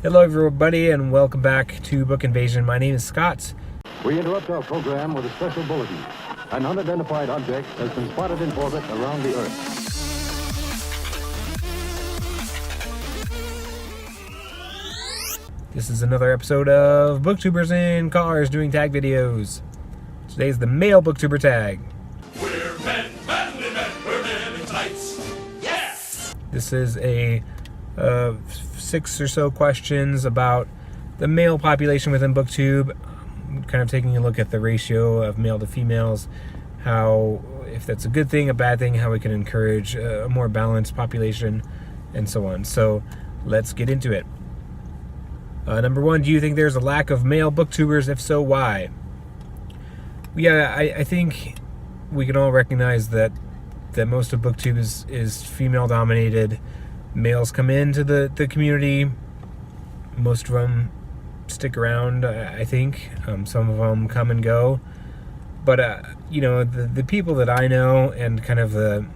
Hello everybody and welcome back to Book Invasion. My name is Scott. We interrupt our program with a special bulletin. An unidentified object has been spotted in orbit around the Earth. This is another episode of Booktubers in Cars doing tag videos. Today's the Male Booktuber Tag. We're men, manly men, we're men in tights. Yes! This is a 6 or so questions about the male population within Booktube, kind of taking a look at the ratio of male to females, how, if that's a good thing, a bad thing, how we can encourage a more balanced population, and so on. So let's get into it. Number 1, do you think there's a lack of male booktubers? If so, why? Yeah, I think we can all recognize that most of Booktube is female dominated. Males come into the community. Most of them stick around, I think. Some of them come and go. But, the people that I know and kind of the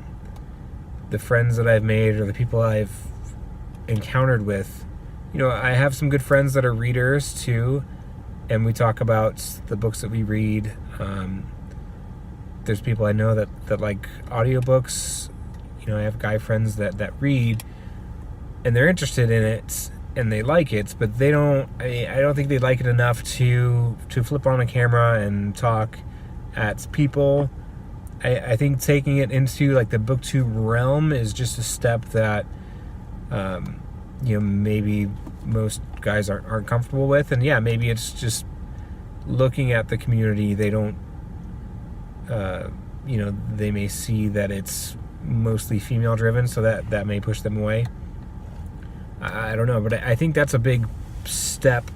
friends that I've made or the people I've encountered with, I have some good friends that are readers too, and we talk about the books that we read. There's people I know that like audiobooks. I have guy friends that read, and they're interested in it, and they like it, but they don't. I don't think they like it enough to flip on a camera and talk at people. I think taking it into like the Booktube realm is just a step that maybe most guys aren't comfortable with, and maybe it's just looking at the community. They don't, they may see that it's mostly female driven, so that may push them away. I don't know, but I think that's a big step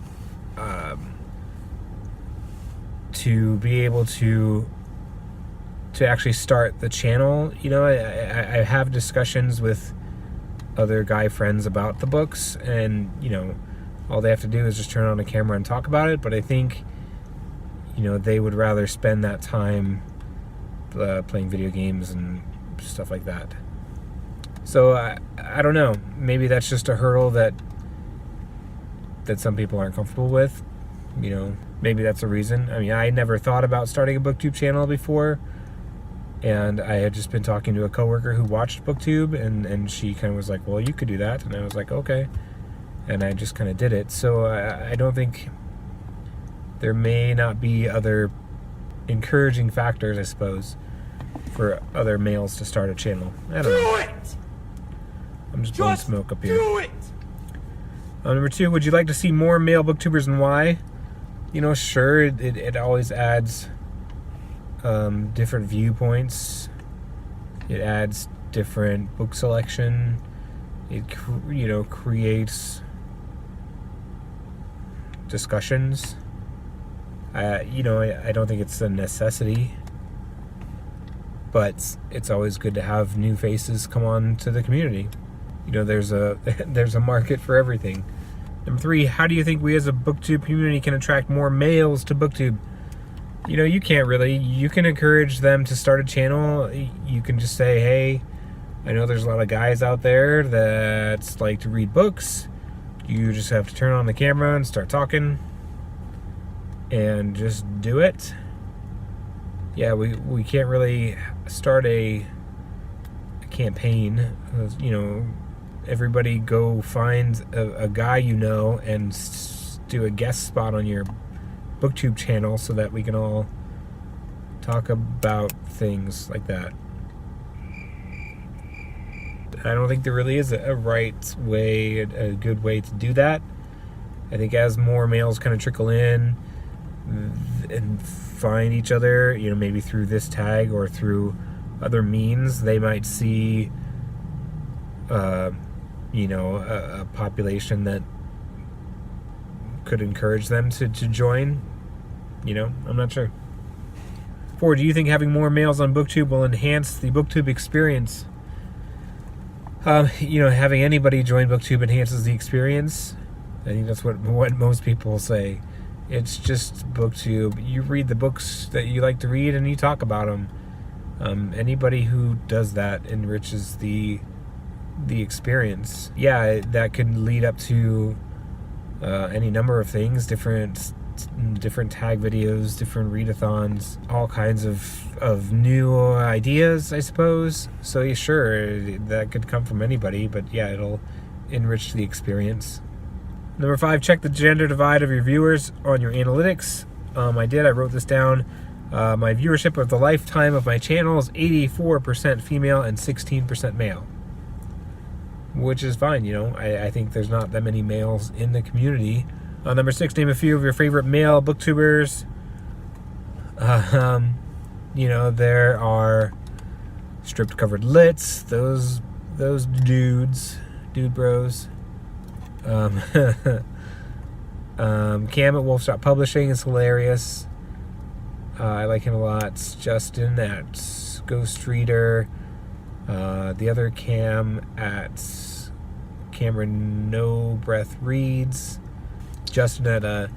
to be able to actually start the channel. I have discussions with other guy friends about the books, and all they have to do is just turn on a camera and talk about it. But I think they would rather spend that time playing video games and stuff like that. So I don't know, maybe that's just a hurdle that some people aren't comfortable with. Maybe that's a reason. I mean, I never thought about starting a Booktube channel before, and I had just been talking to a coworker who watched Booktube, and she kind of was like, well, you could do that. And I was like, okay. And I just kind of did it. So I don't think, there may not be other encouraging factors, I suppose, for other males to start a channel. I don't know. it! I'm just blowing smoke up here. Do it! Number 2, would you like to see more male booktubers, and why? Sure, it always adds different viewpoints. It adds different book selection. It creates discussions. I don't think it's a necessity, but it's always good to have new faces come on to the community. There's a market for everything. Number 3, how do you think we as a Booktube community can attract more males to Booktube? You can't really. You can encourage them to start a channel. You can just say, hey, I know there's a lot of guys out there that like to read books. You just have to turn on the camera and start talking and just do it. We can't really start a campaign. Everybody go find a guy and do a guest spot on your Booktube channel so that we can all talk about things like that. I don't think there really is a right way, a good way to do that. I think as more males kind of trickle in and find each other, maybe through this tag or through other means, they might see a population that could encourage them to join. I'm not sure. 4, do you think having more males on Booktube will enhance the Booktube experience? Having anybody join Booktube enhances the experience. I think that's what most people say. It's just Booktube. You read the books that you like to read and you talk about them. Anybody who does that enriches the experience. Yeah, that could lead up to any number of things, different tag videos, different readathons, all kinds of new ideas, I suppose. So yeah, sure, that could come from anybody, but yeah, it'll enrich the experience. Number 5, check the gender divide of your viewers on your analytics. I wrote this down. My viewership of the lifetime of my channel is 84% female and 16% male, which is fine. I think there's not that many males in the community. Number 6, name a few of your favorite male booktubers. There are Stripped Covered Lits, those dude bros. Cam at Wolfshot Publishing is hilarious. I like him a lot. Justin at Ghost Reader. The other Cam at Cameron No Breath Reads. Justin at the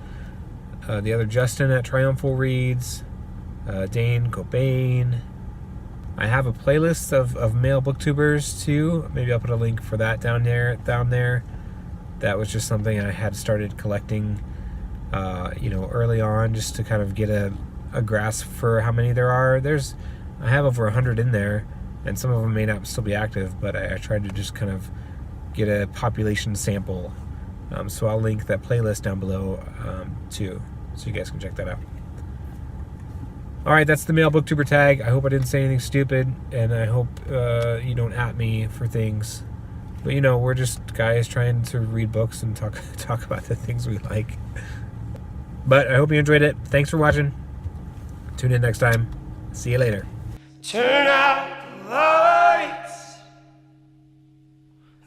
other Justin at Triumphal Reads. Dane Cobain. I have a playlist of male booktubers too. Maybe I'll put a link for that down there. That was just something I had started collecting early on, just to kind of get a grasp for how many there are. I have over 100 in there, and some of them may not still be active, but I tried to just kind of get a population sample. So I'll link that playlist down below too, so you guys can check that out. Alright, that's the Male Booktuber Tag. I hope I didn't say anything stupid, and I hope you don't at me for things. But we're just guys trying to read books and talk about the things we like. But I hope you enjoyed it. Thanks for watching. Tune in next time. See you later. Turn out the lights.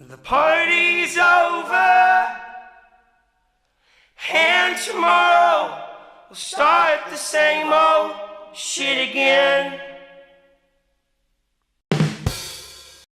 The party's over. And tomorrow we'll start the same old shit again.